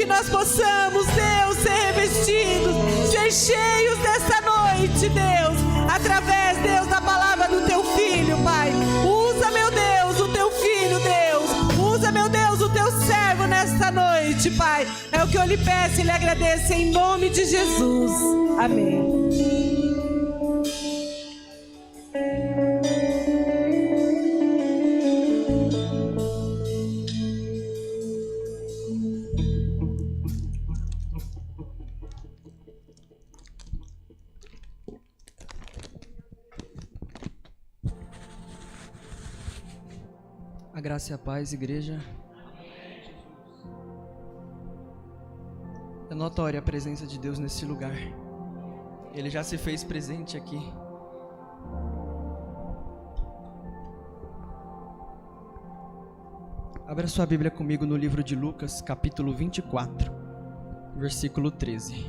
que nós possamos, Deus, ser revestidos, ser cheios dessa noite, Deus, através, Deus, da palavra do Teu Filho, Pai. Usa, meu Deus, o Teu Filho, Deus. Usa, meu Deus, o Teu servo nesta noite, Pai. É o que eu lhe peço e lhe agradeço em nome de Jesus. Amém. A graça e a paz, igreja. É notória a presença de Deus nesse lugar. Ele já se fez presente aqui. Abra sua Bíblia comigo no livro de Lucas, capítulo 24, versículo 13.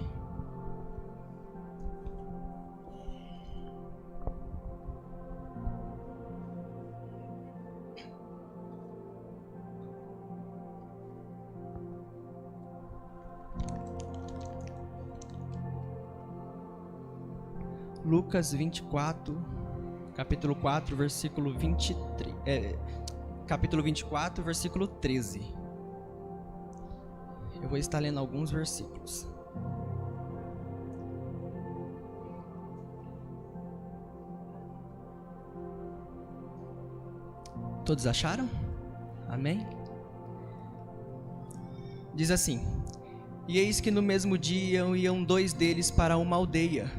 Lucas 24, capítulo 4, versículo 23, capítulo 24, versículo 13. Eu vou estar lendo alguns versículos. Todos acharam? Amém? Diz assim: E eis que no mesmo dia iam dois deles para uma aldeia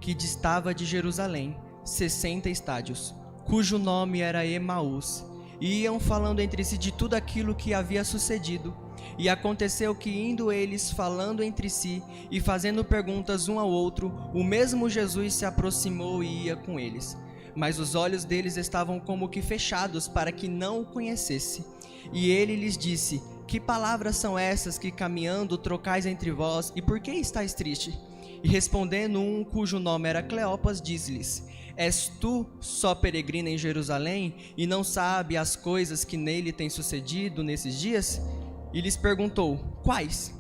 que distava de Jerusalém 60 estádios, cujo nome era Emaús, e iam falando entre si de tudo aquilo que havia sucedido. E aconteceu que, indo eles falando entre si e fazendo perguntas um ao outro, o mesmo Jesus se aproximou e ia com eles. Mas os olhos deles estavam como que fechados para que não o conhecesse. E ele lhes disse: Que palavras são essas que caminhando trocais entre vós, e por que estáis triste? E respondendo um cujo nome era Cleopas, disse-lhes: És tu só peregrina em Jerusalém, e não sabe as coisas que nele têm sucedido nesses dias? E lhes perguntou: Quais?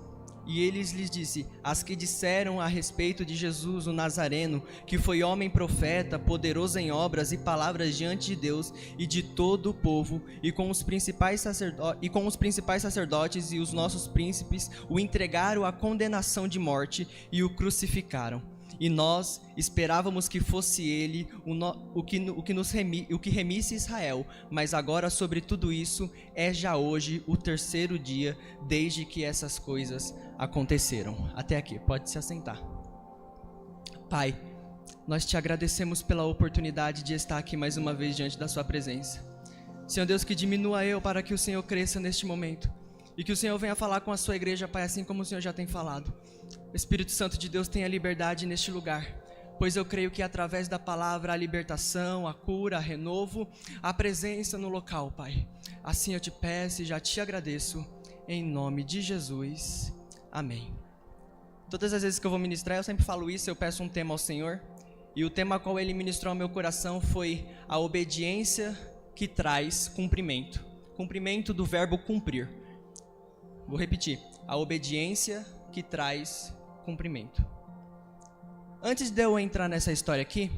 E eles lhes disse: As que disseram a respeito de Jesus o Nazareno, que foi homem profeta, poderoso em obras e palavras diante de Deus e de todo o povo, e com os principais sacerdotes e os nossos príncipes o entregaram à condenação de morte e o crucificaram. E nós esperávamos que fosse ele o que remisse Israel, mas agora sobre tudo isso é já hoje o terceiro dia desde que essas coisas aconteceram. Até aqui, pode se assentar. Pai, nós te agradecemos pela oportunidade de estar aqui mais uma vez diante da sua presença. Senhor Deus, que diminua eu para que o Senhor cresça neste momento, e que o Senhor venha falar com a sua igreja, Pai, assim como o Senhor já tem falado. O Espírito Santo de Deus tenha liberdade neste lugar, pois eu creio que através da palavra a libertação, a cura, a renovo, a presença no local, Pai. Assim eu te peço e já te agradeço, em nome de Jesus. Amém. Todas as vezes que eu vou ministrar, eu sempre falo isso, eu peço um tema ao Senhor, e o tema qual Ele ministrou ao meu coração foi a obediência que traz cumprimento. Cumprimento do verbo cumprir. Vou repetir, a obediência que traz cumprimento. Antes de eu entrar nessa história aqui,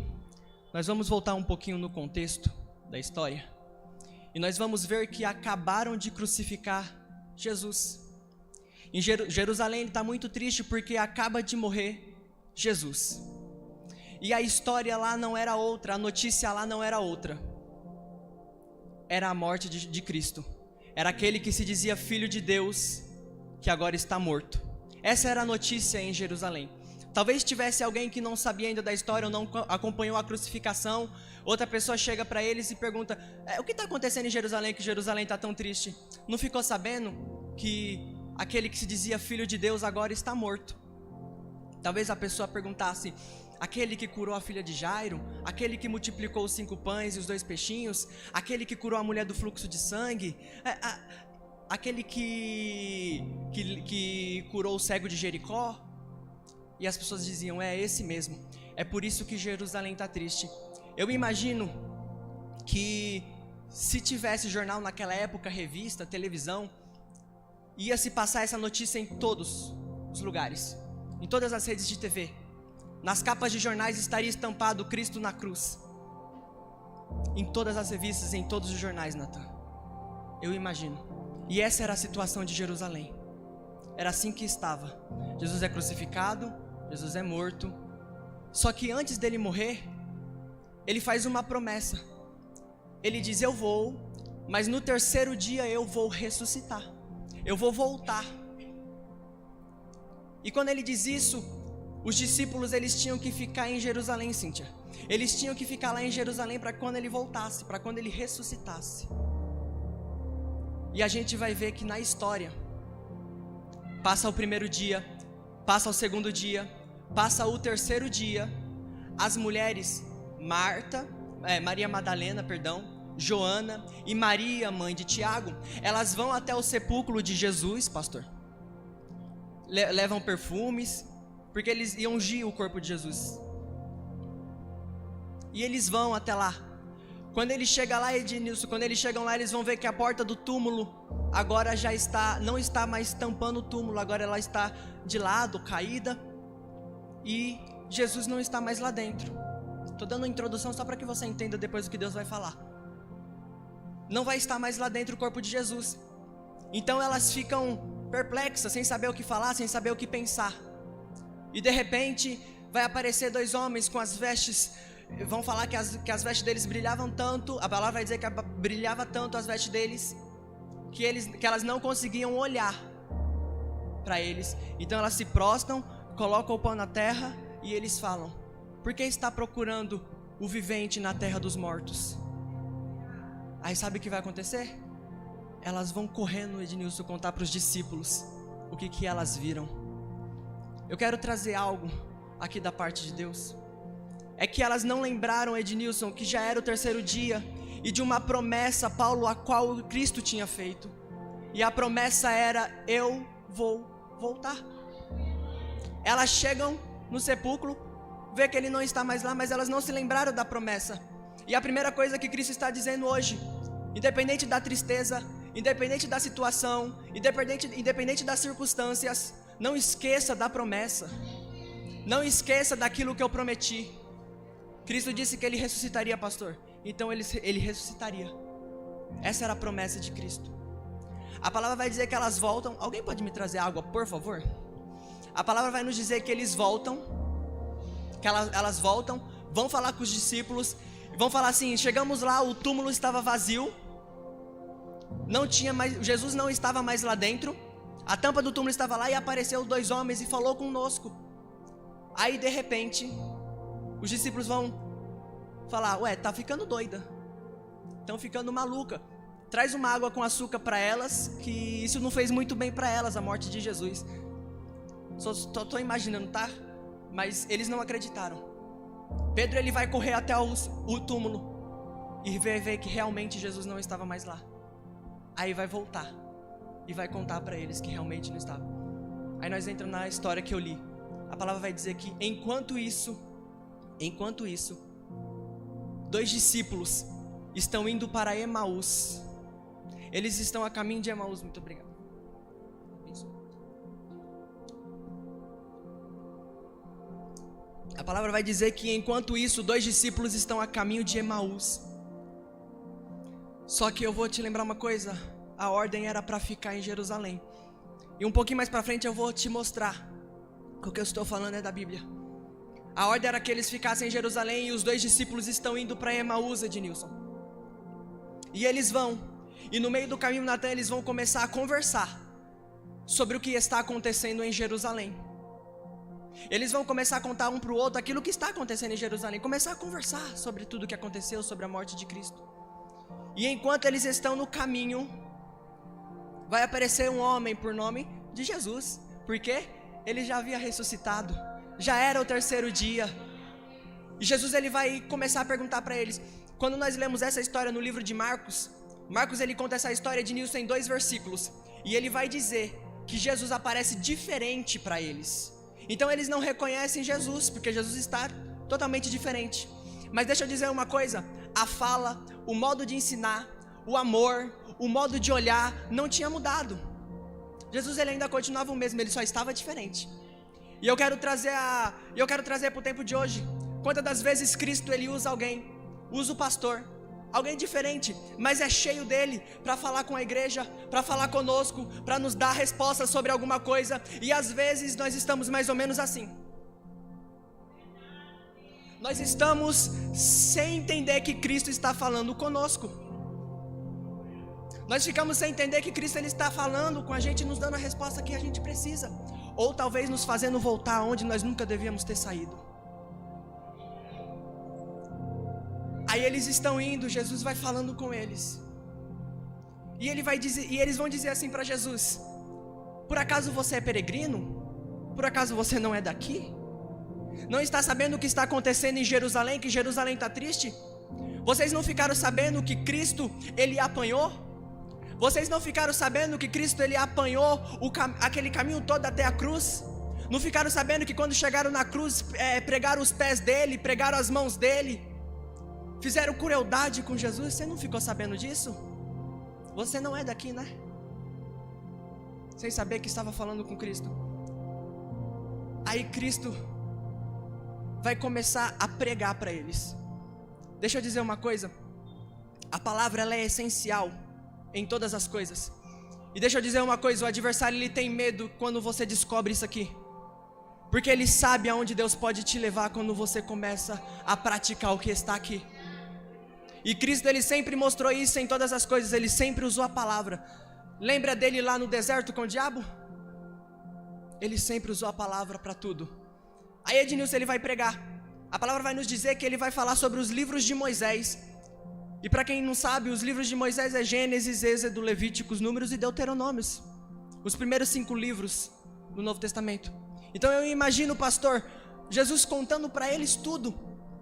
nós vamos voltar um pouquinho no contexto da história, e nós vamos ver que acabaram de crucificar Jesus. Em Jerusalém ele está muito triste porque acaba de morrer Jesus. E a história lá não era outra, a notícia lá não era outra. Era a morte de Cristo. Era aquele que se dizia filho de Deus, que agora está morto. Essa era a notícia em Jerusalém. Talvez tivesse alguém que não sabia ainda da história ou não acompanhou a crucificação. Outra pessoa chega para eles e pergunta: o que está acontecendo em Jerusalém, que Jerusalém está tão triste? Não ficou sabendo que aquele que se dizia filho de Deus agora está morto? Talvez a pessoa perguntasse: aquele que curou a filha de Jairo, aquele que multiplicou os 5 pães e os 2 peixinhos, aquele que curou a mulher do fluxo de sangue, aquele que curou o cego de Jericó? E as pessoas diziam: é esse mesmo. É por isso que Jerusalém está triste. Eu imagino que se tivesse jornal naquela época, revista, televisão, ia se passar essa notícia em todos os lugares, em todas as redes de TV. Nas capas de jornais estaria estampado Cristo na cruz. Em todas as revistas, em todos os jornais, Natan. Eu imagino. E essa era a situação de Jerusalém. Era assim que estava. Jesus é crucificado, Jesus é morto. Só que antes dele morrer, ele faz uma promessa. Ele diz: eu vou, mas no terceiro dia eu vou ressuscitar. Eu vou voltar. E quando ele diz isso, os discípulos, eles tinham que ficar em Jerusalém, Cíntia. Eles tinham que ficar lá em Jerusalém para quando ele voltasse, para quando ele ressuscitasse. E a gente vai ver que na história, passa o primeiro dia, passa o segundo dia, passa o terceiro dia, as mulheres, Maria Madalena, Joana e Maria, mãe de Tiago, elas vão até o sepulcro de Jesus, pastor. Levam perfumes, porque eles iam ungir o corpo de Jesus. E eles vão até lá. Quando ele chega lá, Ednilson, quando eles chegam lá, eles vão ver que a porta do túmulo agora já não está mais tampando o túmulo, agora ela está de lado, caída, e Jesus não está mais lá dentro. Estou dando uma introdução só para que você entenda depois o que Deus vai falar. Não vai estar mais lá dentro o corpo de Jesus. Então elas ficam perplexas, sem saber o que falar, sem saber o que pensar. E de repente vai aparecer dois homens com as vestes. Vão falar que as vestes deles brilhavam tanto. A palavra vai dizer que brilhava tanto as vestes deles que elas não conseguiam olhar para eles. Então elas se prostram, colocam o pão na terra e eles falam: por que está procurando o vivente na terra dos mortos? Aí sabe o que vai acontecer? Elas vão correndo, Ednilson, contar para os discípulos o que elas viram. Eu quero trazer algo aqui da parte de Deus. É que elas não lembraram, Ednilson, que já era o terceiro dia e de uma promessa, Paulo, a qual Cristo tinha feito. E a promessa era: eu vou voltar. Elas chegam no sepulcro, vê que ele não está mais lá, mas elas não se lembraram da promessa. E a primeira coisa que Cristo está dizendo hoje, independente da tristeza, independente da situação, independente das circunstâncias, não esqueça da promessa. Não esqueça daquilo que eu prometi. Cristo disse que ele ressuscitaria, pastor. Então ele ressuscitaria. Essa era a promessa de Cristo. A palavra vai dizer que elas voltam. Alguém pode me trazer água, por favor? A palavra vai nos dizer que eles voltam. Que elas voltam, vão falar com os discípulos. Vão falar assim: chegamos lá, o túmulo estava vazio. Não tinha mais, Jesus não estava mais lá dentro. A tampa do túmulo estava lá e apareceu dois homens e falou conosco. Aí de repente os discípulos vão falar: ué, tá ficando doida, estão ficando maluca. Traz uma água com açúcar para elas, que isso não fez muito bem para elas, a morte de Jesus. Só tô imaginando, tá? Mas eles não acreditaram. Pedro, ele vai correr até o túmulo e ver que realmente Jesus não estava mais lá. Aí vai voltar e vai contar para eles que realmente não estava. Aí nós entramos na história que eu li. A palavra vai dizer que enquanto isso, dois discípulos estão indo para Emaús. Eles estão a caminho de Emaús. Muito obrigado. Isso. A palavra vai dizer que enquanto isso, dois discípulos estão a caminho de Emaús. Só que eu vou te lembrar uma coisa: a ordem era para ficar em Jerusalém. E um pouquinho mais para frente eu vou te mostrar que o que eu estou falando é da Bíblia. A ordem era que eles ficassem em Jerusalém e os dois discípulos estão indo para Emaús, Ednilson. E eles vão, e no meio do caminho, Natan, eles vão começar a conversar sobre o que está acontecendo em Jerusalém. Eles vão começar a contar um para o outro aquilo que está acontecendo em Jerusalém, começar a conversar sobre tudo o que aconteceu, sobre a morte de Cristo. E enquanto eles estão no caminho, vai aparecer um homem por nome de Jesus. Por quê? Ele já havia ressuscitado, já era o terceiro dia. E Jesus, ele vai começar a perguntar para eles. Quando nós lemos essa história no livro de Marcos, ele conta essa história de Nilson em 2 versículos. E ele vai dizer que Jesus aparece diferente para eles. Então eles não reconhecem Jesus, porque Jesus está totalmente diferente. Mas deixa eu dizer uma coisa: a fala, o modo de ensinar, o amor, o modo de olhar não tinha mudado. Jesus ele ainda continuava o mesmo, ele só estava diferente. E eu quero trazer para o tempo de hoje. Quantas das vezes Cristo ele usa alguém, usa o pastor, alguém diferente, mas é cheio dele para falar com a igreja, para falar conosco, para nos dar respostas sobre alguma coisa. E às vezes nós estamos mais ou menos assim. Nós estamos sem entender que Cristo está falando conosco. Nós ficamos sem entender que Cristo ele está falando com a gente, nos dando a resposta que a gente precisa, ou talvez nos fazendo voltar onde nós nunca devíamos ter saído. Aí eles estão indo, Jesus vai falando com eles. E eles vão dizer assim para Jesus: por acaso você é peregrino? Por acaso você não é daqui? Não está sabendo o que está acontecendo em Jerusalém, que Jerusalém está triste? Vocês não ficaram sabendo que Cristo ele apanhou? Vocês não ficaram sabendo que Cristo ele apanhou aquele caminho todo até a cruz? Não ficaram sabendo que quando chegaram na cruz, pregaram os pés dele, pregaram as mãos dele, fizeram crueldade com Jesus? Você não ficou sabendo disso? Você não é daqui, né? Sem saber que estava falando com Cristo. Aí Cristo vai começar a pregar para eles. Deixa eu dizer uma coisa. A palavra ela é essencial em todas as coisas. E deixa eu dizer uma coisa, o adversário ele tem medo quando você descobre isso aqui. Porque ele sabe aonde Deus pode te levar quando você começa a praticar o que está aqui. E Cristo ele sempre mostrou isso em todas as coisas, ele sempre usou a palavra. Lembra dele lá no deserto com o diabo? Ele sempre usou a palavra para tudo. Aí Ednilson ele vai pregar. A palavra vai nos dizer que ele vai falar sobre os livros de Moisés. E para quem não sabe, os livros de Moisés é Gênesis, Êxodo, Levíticos, Números e Deuteronômios. Os primeiros 5 livros do Novo Testamento. Então eu imagino, pastor, Jesus contando para eles tudo.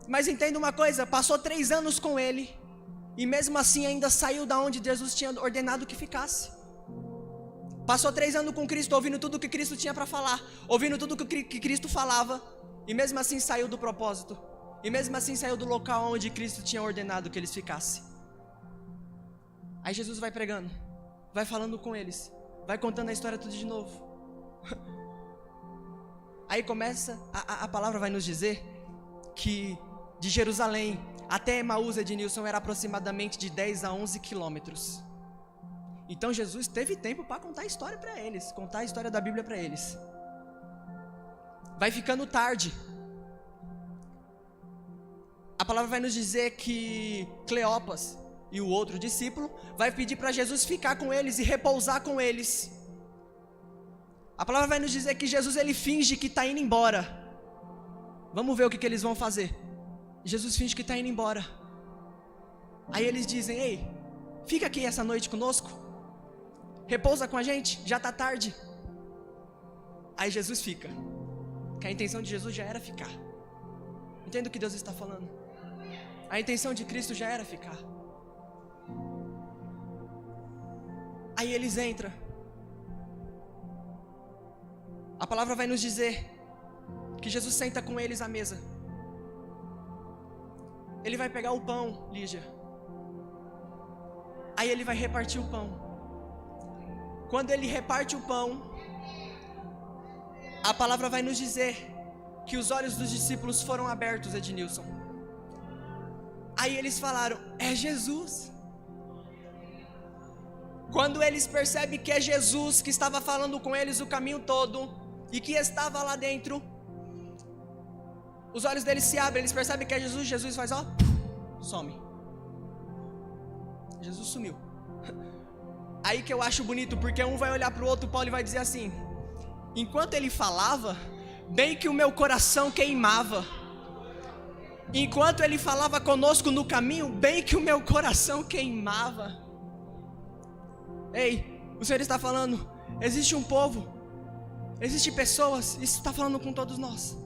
Mas entenda uma coisa, passou 3 anos com ele, e mesmo assim ainda saiu da onde Jesus tinha ordenado que ficasse. Passou 3 anos com Cristo, ouvindo tudo que Cristo tinha para falar, ouvindo tudo que Cristo falava, e mesmo assim saiu do propósito, e mesmo assim saiu do local onde Cristo tinha ordenado que eles ficassem. Aí Jesus vai pregando, vai falando com eles, vai contando a história tudo de novo. Aí começa, a palavra vai nos dizer que de Jerusalém até Emaús, Ednilson, era aproximadamente de 10 a 11 quilômetros. Então Jesus teve tempo para contar a história para eles, contar a história da Bíblia para eles. Vai ficando tarde. A palavra vai nos dizer que Cleopas e o outro discípulo vai pedir para Jesus ficar com eles e repousar com eles. A palavra vai nos dizer que Jesus ele finge que está indo embora. Vamos ver o que eles vão fazer. Jesus finge que está indo embora. Aí eles dizem: ei, fica aqui essa noite conosco, repousa com a gente, já está tarde. Aí Jesus fica, que a intenção de Jesus já era ficar. Entende o que Deus está falando? A intenção de Cristo já era ficar. Aí eles entram. A palavra vai nos dizer que Jesus senta com eles à mesa. Ele vai pegar o pão, Lígia. Aí ele vai repartir o pão. Quando ele reparte o pão, a palavra vai nos dizer que os olhos dos discípulos foram abertos, Ednilson. Aí eles falaram: é Jesus. Quando eles percebem que é Jesus que estava falando com eles o caminho todo e que estava lá dentro, os olhos deles se abrem, eles percebem que é Jesus. Jesus faz ó, some. Jesus sumiu. Aí que eu acho bonito, porque um vai olhar para o outro, Paulo, e vai dizer assim: enquanto ele falava, bem que o meu coração queimava. Enquanto ele falava conosco no caminho, bem que o meu coração queimava. Ei, o Senhor está falando, existe um povo, existe pessoas, isso está falando com todos nós,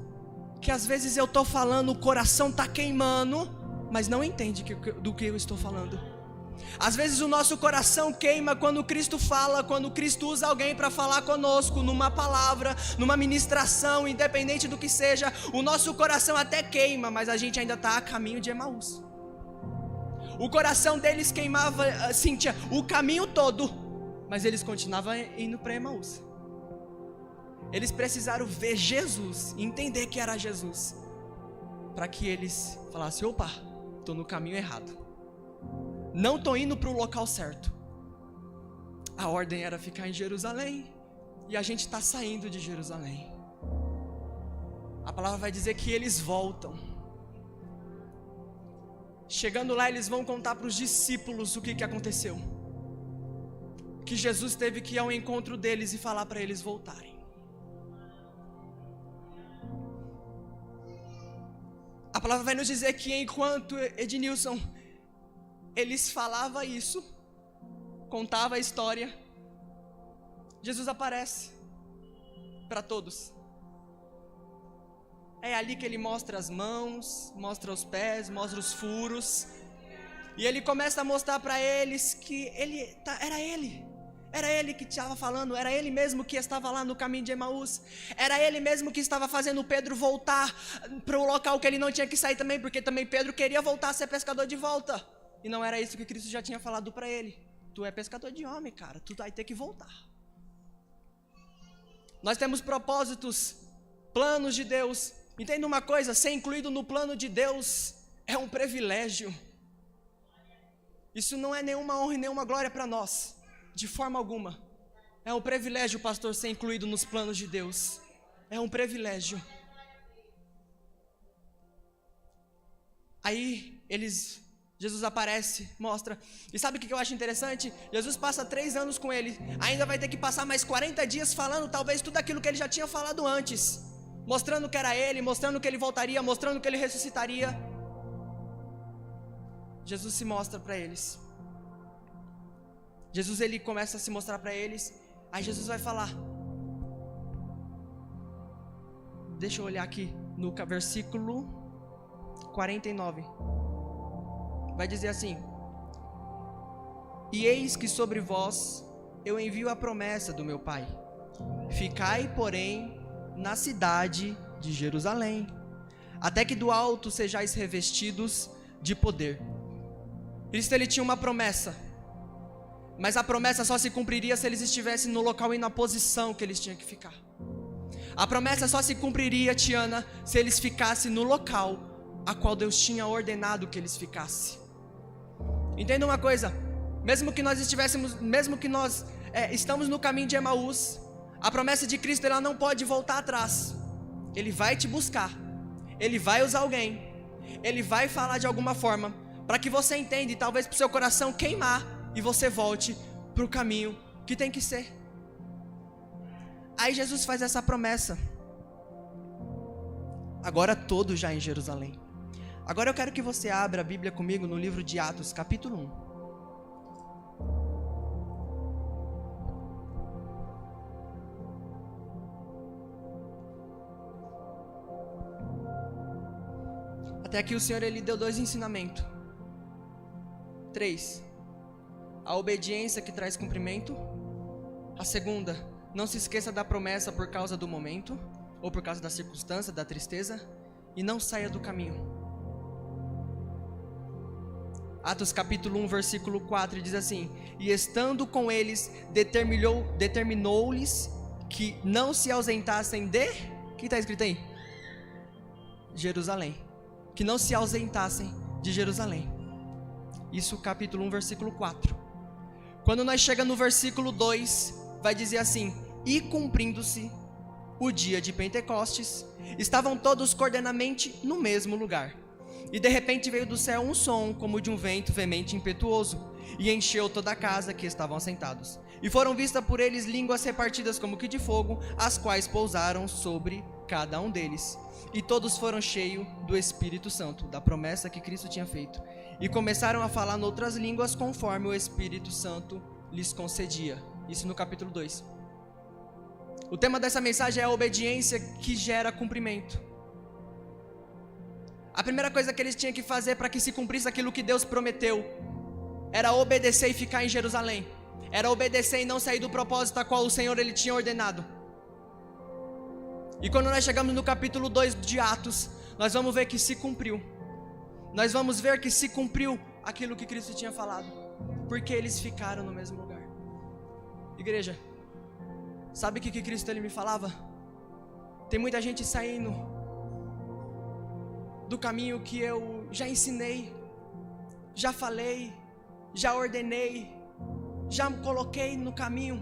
que às vezes eu estou falando, o coração está queimando, mas não entende do que eu estou falando. Às vezes o nosso coração queima quando Cristo fala, quando Cristo usa alguém para falar conosco, numa palavra, numa ministração, independente do que seja, o nosso coração até queima, mas a gente ainda está a caminho de Emaús. O coração deles queimava, Cíntia, o caminho todo, Mas eles continuavam indo para Emaús. Eles precisaram ver Jesus, entender que era Jesus, para que eles falassem: opa, estou no caminho errado, não estou indo para o local certo. A ordem era ficar em Jerusalém, e a gente está saindo de Jerusalém. A palavra vai dizer que eles voltam. Chegando lá, eles vão contar para os discípulos o que aconteceu. Que Jesus teve que ir ao encontro deles e falar para eles voltarem. A palavra vai nos dizer que enquanto Ednilson, eles falavam isso, contava a história, Jesus aparece para todos. É ali que ele mostra as mãos, mostra os pés, mostra os furos. E ele começa a mostrar para eles que era ele que estava falando, era ele mesmo que estava lá no caminho de Emaús. Era ele mesmo que estava fazendo Pedro voltar para o local que ele não tinha que sair também, porque também Pedro queria voltar a ser pescador de volta. E não era isso que Cristo já tinha falado para ele. Tu é pescador de homem, cara, tu vai ter que voltar. Nós temos propósitos, planos de Deus. Entenda uma coisa, ser incluído no plano de Deus é um privilégio. Isso não é nenhuma honra e nenhuma glória para nós, de forma alguma. É um privilégio, pastor, ser incluído nos planos de Deus. É um privilégio. Aí Jesus aparece, mostra. E sabe o que eu acho interessante? Jesus passa 3 anos com ele. Ainda vai ter que passar mais 40 dias falando talvez tudo aquilo que ele já tinha falado antes, mostrando que era ele, mostrando que ele voltaria, mostrando que ele ressuscitaria. Jesus se mostra para eles. Jesus, ele começa a se mostrar para eles. Aí Jesus vai falar. Deixa eu olhar aqui no versículo 49. Vai dizer assim: e eis que sobre vós eu envio a promessa do meu Pai. Ficai, porém, na cidade de Jerusalém, até que do alto sejais revestidos de poder. Cristo, ele tinha uma promessa, mas a promessa só se cumpriria se eles estivessem no local e na posição que eles tinham que ficar. A promessa só se cumpriria, Tiana, se eles ficassem no local a qual Deus tinha ordenado que eles ficassem. Entenda uma coisa, mesmo que nós estamos no caminho de Emaús, a promessa de Cristo, ela não pode voltar atrás. Ele vai te buscar, ele vai usar alguém, ele vai falar de alguma forma, para que você entenda e talvez para o seu coração queimar e você volte para o caminho que tem que ser. Aí Jesus faz essa promessa, agora todos já em Jerusalém. Agora eu quero que você abra a Bíblia comigo no livro de Atos, capítulo 1. Até aqui o Senhor, ele deu 2 ensinamentos. 3, a obediência que traz cumprimento. A segunda, não se esqueça da promessa por causa do momento, ou por causa da circunstância, da tristeza, e não saia do caminho. Atos capítulo 1, versículo 4, diz assim: e estando com eles, determinou-lhes que não se ausentassem de... O que está escrito aí? Jerusalém. Que não se ausentassem de Jerusalém. Isso capítulo 1, versículo 4. Quando nós chegamos no versículo 2, vai dizer assim: e cumprindo-se o dia de Pentecostes, estavam todos cordenamente no mesmo lugar. E de repente veio do céu um som como de um vento veemente e impetuoso, e encheu toda a casa que estavam assentados. E foram vistas por eles línguas repartidas como que de fogo, as quais pousaram sobre cada um deles. E todos foram cheios do Espírito Santo, da promessa que Cristo tinha feito. E começaram a falar noutras línguas conforme o Espírito Santo lhes concedia. Isso no capítulo 2. O tema dessa mensagem é a obediência que gera cumprimento. A primeira coisa que eles tinham que fazer para que se cumprisse aquilo que Deus prometeu era obedecer e ficar em Jerusalém. Era obedecer e não sair do propósito a qual o Senhor ele tinha ordenado. E quando nós chegamos no capítulo 2 de Atos, nós vamos ver que se cumpriu. Nós vamos ver que se cumpriu aquilo que Cristo tinha falado, porque eles ficaram no mesmo lugar. Igreja, sabe o que Cristo ele me falava? Tem muita gente saindo do caminho que eu já ensinei, já falei, já ordenei, já coloquei no caminho,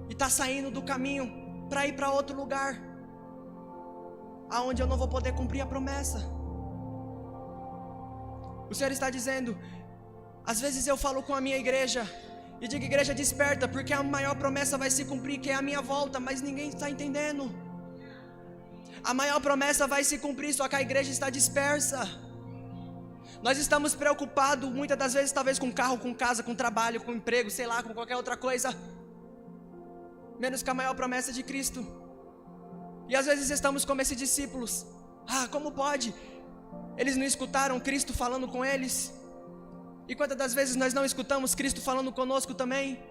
e está saindo do caminho para ir para outro lugar, aonde eu não vou poder cumprir a promessa. O Senhor está dizendo, às vezes eu falo com a minha igreja, e digo, igreja desperta, porque a maior promessa vai se cumprir, que é a minha volta, mas ninguém está entendendo. A maior promessa vai se cumprir, só que a igreja está dispersa. Nós estamos preocupados, muitas das vezes, talvez com carro, com casa, com trabalho, com emprego, sei lá, com qualquer outra coisa, menos que a maior promessa de Cristo. E às vezes estamos como esses discípulos. Como pode? Eles não escutaram Cristo falando com eles? E quantas das vezes nós não escutamos Cristo falando conosco também?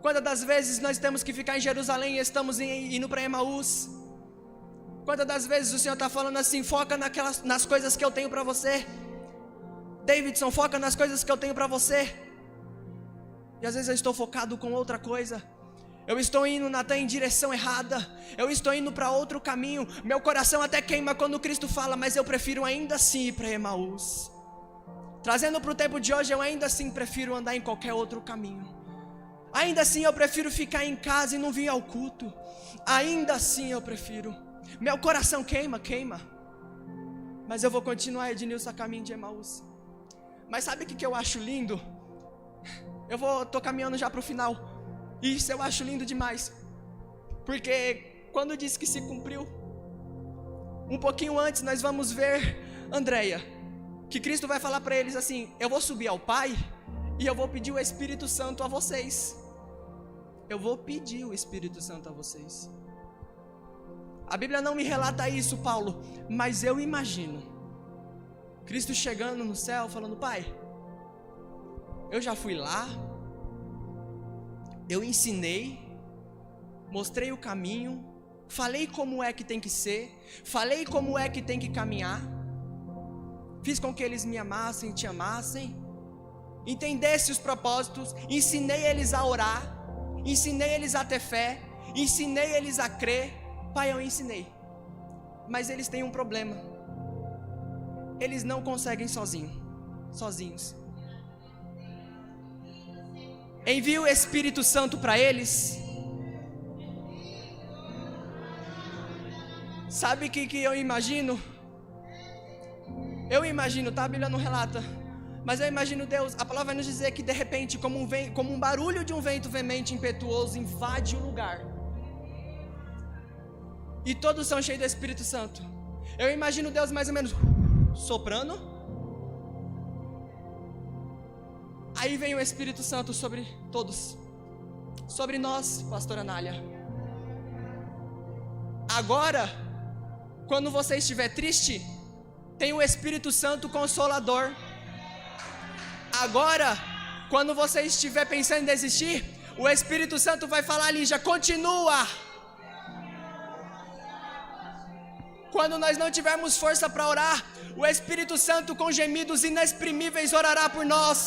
Quantas das vezes nós temos que ficar em Jerusalém e estamos indo para Emaús? Quantas das vezes o Senhor está falando assim, foca nas coisas que eu tenho para você. Davidson, foca nas coisas que eu tenho para você. E às vezes eu estou focado com outra coisa. Eu estou indo até em direção errada. Eu estou indo para outro caminho. Meu coração até queima quando Cristo fala, mas eu prefiro ainda assim ir para Emaús. Trazendo para o tempo de hoje, eu ainda assim prefiro andar em qualquer outro caminho. Ainda assim eu prefiro ficar em casa e não vir ao culto. Ainda assim eu prefiro. Meu coração queima, mas eu vou continuar, Ednilson, a caminho de Emaús. Mas sabe o que eu acho lindo? Tô caminhando já para o final. Isso eu acho lindo demais. Porque quando diz que se cumpriu, um pouquinho antes nós vamos ver Andréia, que Cristo vai falar para eles assim, eu vou subir ao Pai e eu vou pedir o Espírito Santo a vocês. Eu vou pedir o Espírito Santo a vocês. A Bíblia não me relata isso, Paulo, mas eu imagino Cristo chegando no céu falando, Pai, eu já fui lá, eu ensinei, mostrei o caminho, falei como é que tem que ser, falei como é que tem que caminhar, fiz com que eles me amassem, te amassem, entendesse os propósitos, ensinei eles a orar, ensinei eles a ter fé, ensinei eles a crer. Pai, eu ensinei, mas eles têm um problema, eles não conseguem sozinhos. Envia o Espírito Santo para eles. Sabe o que eu imagino? Eu imagino, tá? A Bíblia não relata, mas eu imagino Deus, a palavra vai nos dizer que de repente, como um barulho de um vento veemente e impetuoso, invade o lugar. E todos são cheios do Espírito Santo. Eu imagino Deus mais ou menos soprando. Aí vem o Espírito Santo sobre todos. Sobre nós, pastora Anália. Agora, quando você estiver triste, tem o Espírito Santo Consolador. Agora, quando você estiver pensando em desistir, o Espírito Santo vai falar ali, já continua. Quando nós não tivermos força para orar, o Espírito Santo com gemidos inexprimíveis orará por nós.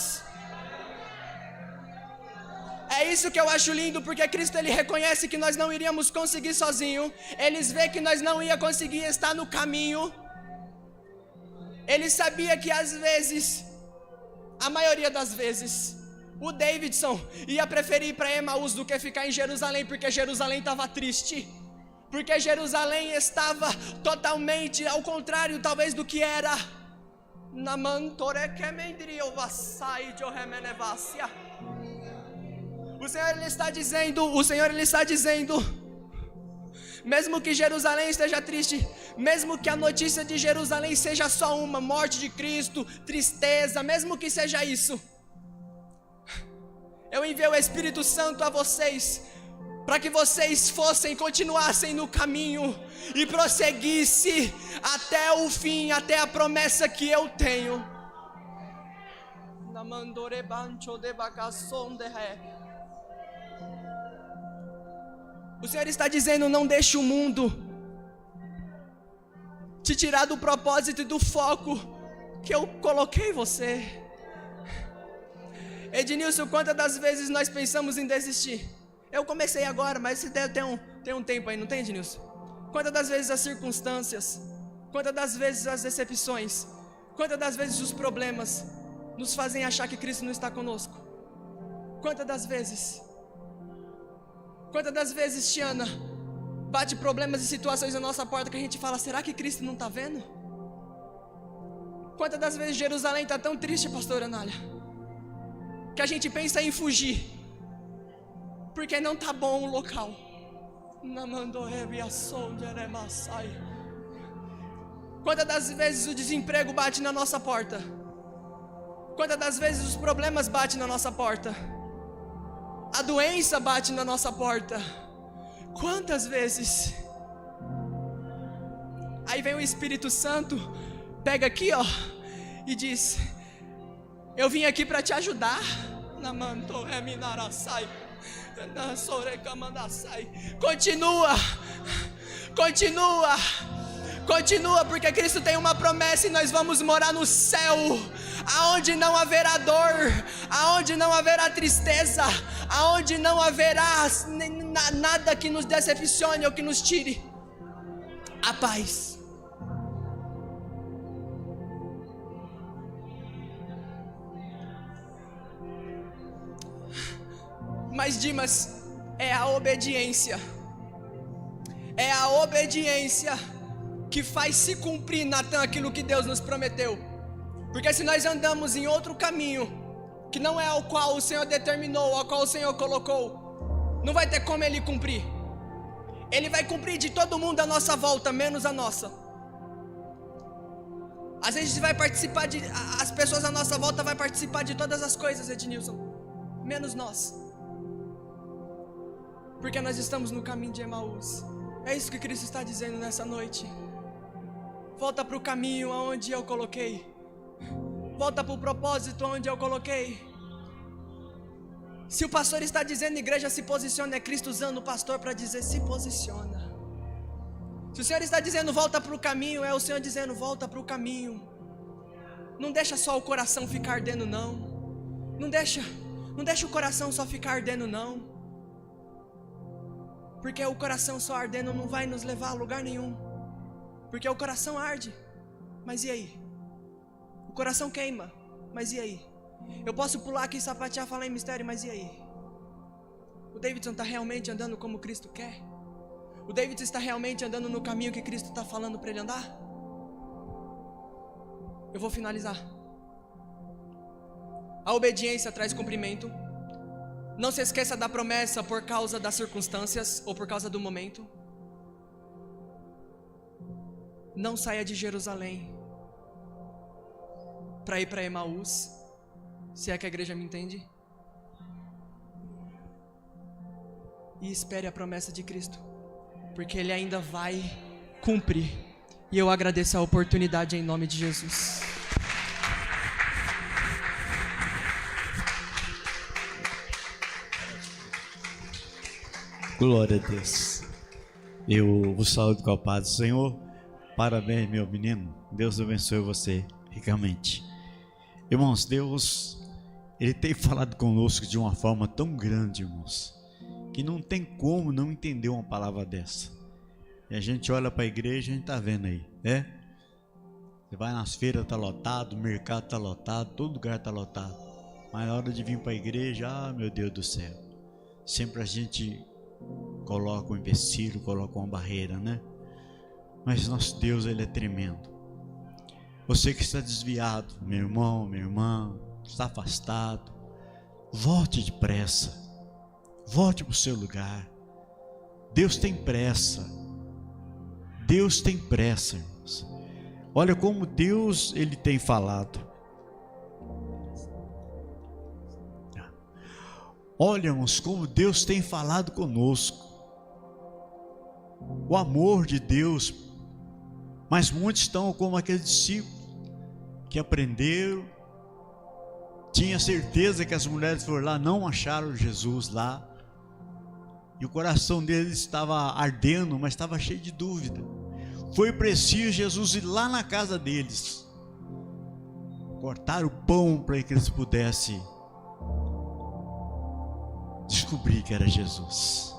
É isso que eu acho lindo, porque Cristo ele reconhece que nós não iríamos conseguir sozinho. Eles vê que nós não ia conseguir estar no caminho. Ele sabia que às vezes, a maioria das vezes, o Davidson ia preferir ir para Emaús do que ficar em Jerusalém, porque Jerusalém estava triste. Porque Jerusalém estava totalmente ao contrário, talvez, do que era. O Senhor ele está dizendo, mesmo que Jerusalém esteja triste, mesmo que a notícia de Jerusalém seja só uma, morte de Cristo, tristeza, mesmo que seja isso, eu enviei o Espírito Santo a vocês, para que vocês continuassem no caminho e prosseguissem até o fim, até a promessa que eu tenho. O Senhor está dizendo, não deixe o mundo te tirar do propósito e do foco que eu coloquei em você. Ednilson, quantas das vezes nós pensamos em desistir? Eu comecei agora, mas se der, tem um tempo aí, não tem, Ednilson? Quantas das vezes as circunstâncias, quantas das vezes as decepções, quantas das vezes os problemas nos fazem achar que Cristo não está conosco? Quantas das vezes? Quantas das vezes, Tiana, bate problemas e situações na nossa porta que a gente fala, será que Cristo não está vendo? Quantas das vezes Jerusalém está tão triste, pastora Anália, que a gente pensa em fugir, porque não está bom o local. Quantas das vezes o desemprego bate na nossa porta? Quantas das vezes os problemas batem na nossa porta? A doença bate na nossa porta. Quantas vezes? Aí vem o Espírito Santo, pega aqui, ó, e diz: eu vim aqui para te ajudar. Continua, continua, continua, porque Cristo tem uma promessa e nós vamos morar no céu, aonde não haverá dor, aonde não haverá tristeza, aonde não haverá nada que nos decepcione ou que nos tire a paz. Mas Dimas, é a obediência que faz se cumprir, Natan, aquilo que Deus nos prometeu. Porque se nós andamos em outro caminho, que não é ao qual o Senhor determinou, ao qual o Senhor colocou, não vai ter como Ele cumprir. Ele vai cumprir de todo mundo à nossa volta, menos a nossa. Às vezes vai participar as pessoas à nossa volta vai participar de todas as coisas, Ednilson, menos nós. Porque nós estamos no caminho de Emaús. É isso que Cristo está dizendo nessa noite. Volta para o caminho aonde eu coloquei. Volta para o propósito onde eu coloquei. Se o pastor está dizendo igreja se posiciona, é Cristo usando o pastor para dizer se posiciona. Se o Senhor está dizendo volta para o caminho, é o Senhor dizendo volta para o caminho. Não deixa só o coração ficar ardendo não. Não deixa o coração só ficar ardendo não. Porque o coração só ardendo não vai nos levar a lugar nenhum. Porque o coração arde, mas e aí? O coração queima, mas e aí? Eu posso pular aqui, sapatear, falar em mistério, mas e aí? O Davidson está realmente andando como Cristo quer? O Davidson está realmente andando no caminho que Cristo está falando para ele andar? Eu vou finalizar. A obediência traz cumprimento. Não se esqueça da promessa por causa das circunstâncias ou por causa do momento. Não saia de Jerusalém para ir para Emaús, se é que a igreja me entende. E espere a promessa de Cristo, porque Ele ainda vai cumprir. E eu agradeço a oportunidade em nome de Jesus. Glória a Deus. Eu vos saúdo com a paz do Senhor. Parabéns, meu menino. Deus abençoe você ricamente. Irmãos, Deus, Ele tem falado conosco de uma forma tão grande, irmãos, que não tem como não entender uma palavra dessa. E a gente olha para a igreja e a gente está vendo aí, né? Você vai nas feiras, está lotado, o mercado está lotado, todo lugar está lotado. Mas na hora de vir para a igreja, meu Deus do céu, sempre a gente coloca um empecilho, coloca uma barreira, né? Mas nosso Deus, Ele é tremendo. Você que está desviado, meu irmão, minha irmã, está afastado, volte depressa, volte para o seu lugar. Deus tem pressa, Deus tem pressa, irmãos. Olha como Deus, Ele tem falado. Olha, irmãos, como Deus tem falado conosco. O amor de Deus. Mas muitos estão como aqueles discípulos que aprenderam, tinha certeza que as mulheres foram lá, não acharam Jesus lá, e o coração deles estava ardendo, mas estava cheio de dúvida. Foi preciso Jesus ir lá na casa deles, cortar o pão para que eles pudessem descobri que era Jesus.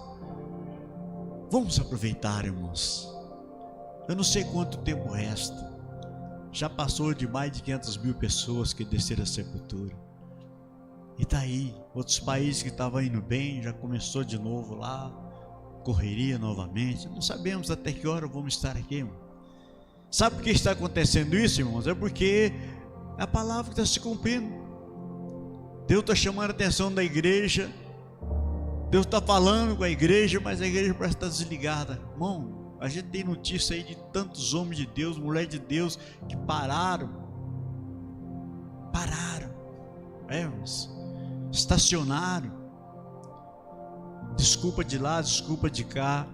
Vamos aproveitar, irmãos. Eu não sei quanto tempo resta. Já passou de mais de 500 mil pessoas que desceram a sepultura. E está aí, outros países que estavam indo bem, já começou de novo lá, correria novamente. Não sabemos até que hora vamos estar aqui, irmão. Sabe por que está acontecendo isso, irmãos? É porque é a palavra que está se cumprindo. Deus está chamando a atenção da igreja. Deus está falando com a igreja, mas a igreja parece estar desligada. Irmão, a gente tem notícia aí de tantos homens de Deus, mulheres de Deus, que pararam, irmãos, estacionaram, desculpa de lá, desculpa de cá.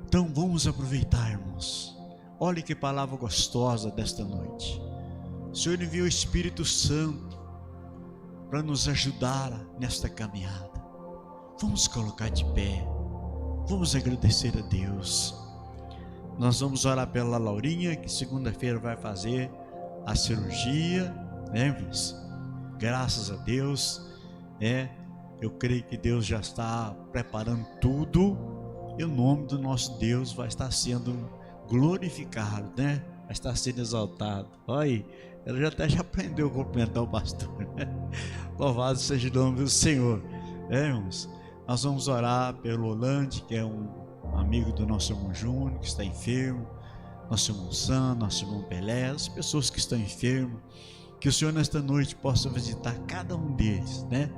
Então vamos aproveitar, irmãos. Olha que palavra gostosa desta noite. O Senhor enviou o Espírito Santo para nos ajudar nesta caminhada. Vamos colocar de pé, vamos agradecer a Deus. Nós vamos orar pela Laurinha, que segunda-feira vai fazer a cirurgia, né, irmãos? Graças a Deus, eu creio que Deus já está preparando tudo, e o nome do nosso Deus vai estar sendo glorificado, né? Vai estar sendo exaltado. Olha aí, ela já aprendeu a cumprimentar o pastor, né? Louvado seja o nome do Senhor, irmãos. Nós vamos orar pelo Holande, que é um amigo do nosso irmão Júnior, que está enfermo, nosso irmão Sam, nosso irmão Pelé, as pessoas que estão enfermos, que o Senhor nesta noite possa visitar cada um deles, né?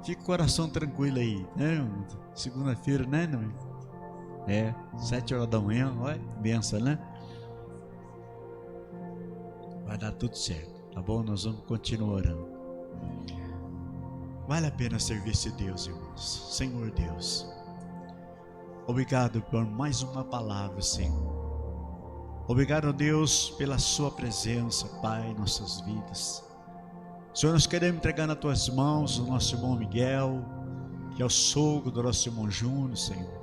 Fica o coração tranquilo aí, né? Segunda-feira, né? 7 horas da manhã, olha, benção, né? Vai dar tudo certo, tá bom? Nós vamos continuar orando. Vale a pena servir esse Deus, irmãos. Senhor Deus, obrigado por mais uma palavra, Senhor. Obrigado, Deus, pela sua presença, Pai, em nossas vidas. Senhor, nós queremos entregar nas tuas mãos o nosso irmão Miguel, que é o sogro do nosso irmão Júnior, Senhor.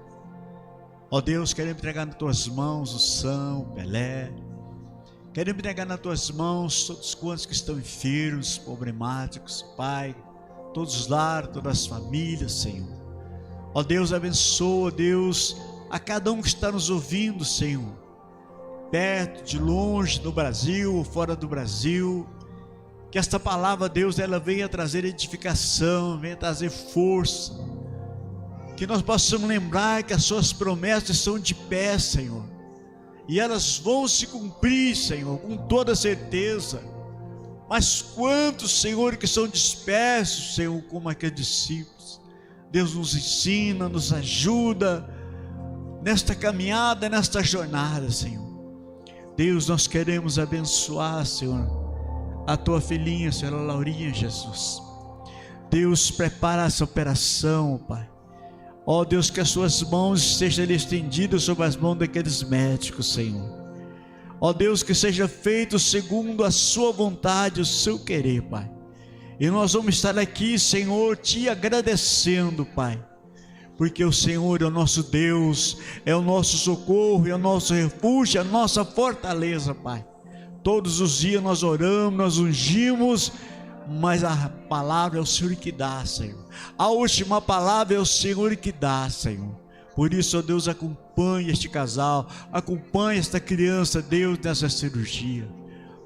Ó Deus, queremos entregar nas tuas mãos o São, o Pelé. Queremos entregar nas tuas mãos todos quantos que estão enfermos, problemáticos, Pai, todos os lares, todas as famílias, Senhor. Ó Deus, abençoa, Deus, a cada um que está nos ouvindo, Senhor, perto, de longe, no Brasil ou fora do Brasil. Que esta palavra, Deus, ela venha trazer edificação, venha trazer força. Que nós possamos lembrar que as suas promessas são de pé, Senhor, e elas vão se cumprir, Senhor, com toda certeza. Mas quantos, Senhor, que são dispersos, Senhor, como aqueles discípulos. Deus nos ensina, nos ajuda nesta caminhada, nesta jornada, Senhor. Deus, nós queremos abençoar, Senhor, a tua filhinha, Senhora Laurinha, Jesus. Deus, prepara essa operação, Pai. Ó Deus, que as suas mãos sejam estendidas sobre as mãos daqueles médicos, Senhor. Ó Deus, que seja feito segundo a sua vontade, o seu querer, Pai. E nós vamos estar aqui, Senhor, te agradecendo, Pai, porque o Senhor é o nosso Deus, é o nosso socorro, é o nosso refúgio, é a nossa fortaleza, Pai. Todos os dias nós oramos, nós ungimos, mas a palavra é o Senhor que dá, Senhor. A última palavra é o Senhor que dá, Senhor. Por isso, ó Deus, acompanhe este casal, acompanhe esta criança, Deus, nessa cirurgia.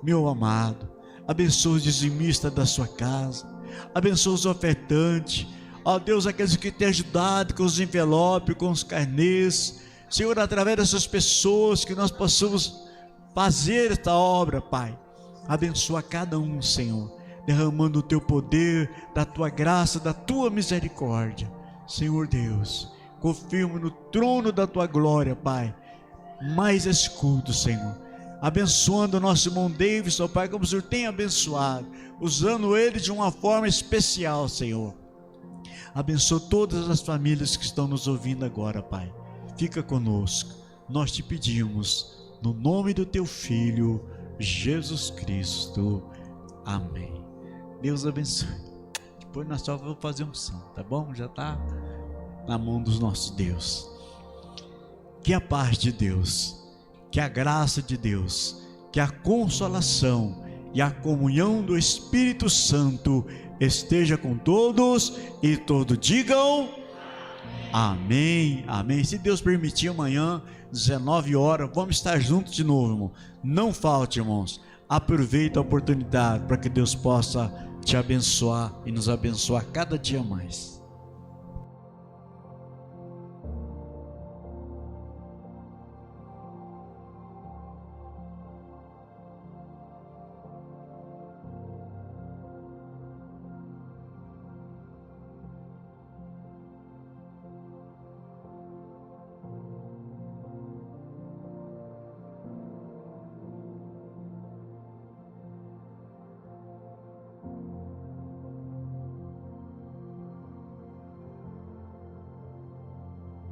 Meu amado, abençoa os dizimistas da sua casa, abençoa os ofertantes, ó Deus, aqueles que têm ajudado com os envelopes, com os carnês. Senhor, através dessas pessoas, que nós possamos fazer esta obra, Pai. Abençoa cada um, Senhor, derramando o teu poder, da tua graça, da tua misericórdia. Senhor Deus, confirma no trono da tua glória, Pai, mais esse culto, Senhor, abençoando o nosso irmão Davidson, Pai, como o Senhor tem abençoado, usando ele de uma forma especial, Senhor. Abençoa todas as famílias que estão nos ouvindo agora, Pai. Fica conosco, nós te pedimos, no nome do teu Filho, Jesus Cristo. Amém. Deus abençoe. Depois nós só vamos fazer um som, tá bom? Já está na mão dos nossos Deus. Que a paz de Deus, que a graça de Deus, que a consolação, e a comunhão do Espírito Santo esteja com todos, e todos digam amém, amém. Se Deus permitir, amanhã 19 horas, vamos estar juntos de novo, irmão. Não falte, irmãos. Aproveita a oportunidade para que Deus possa te abençoar e nos abençoar cada dia mais.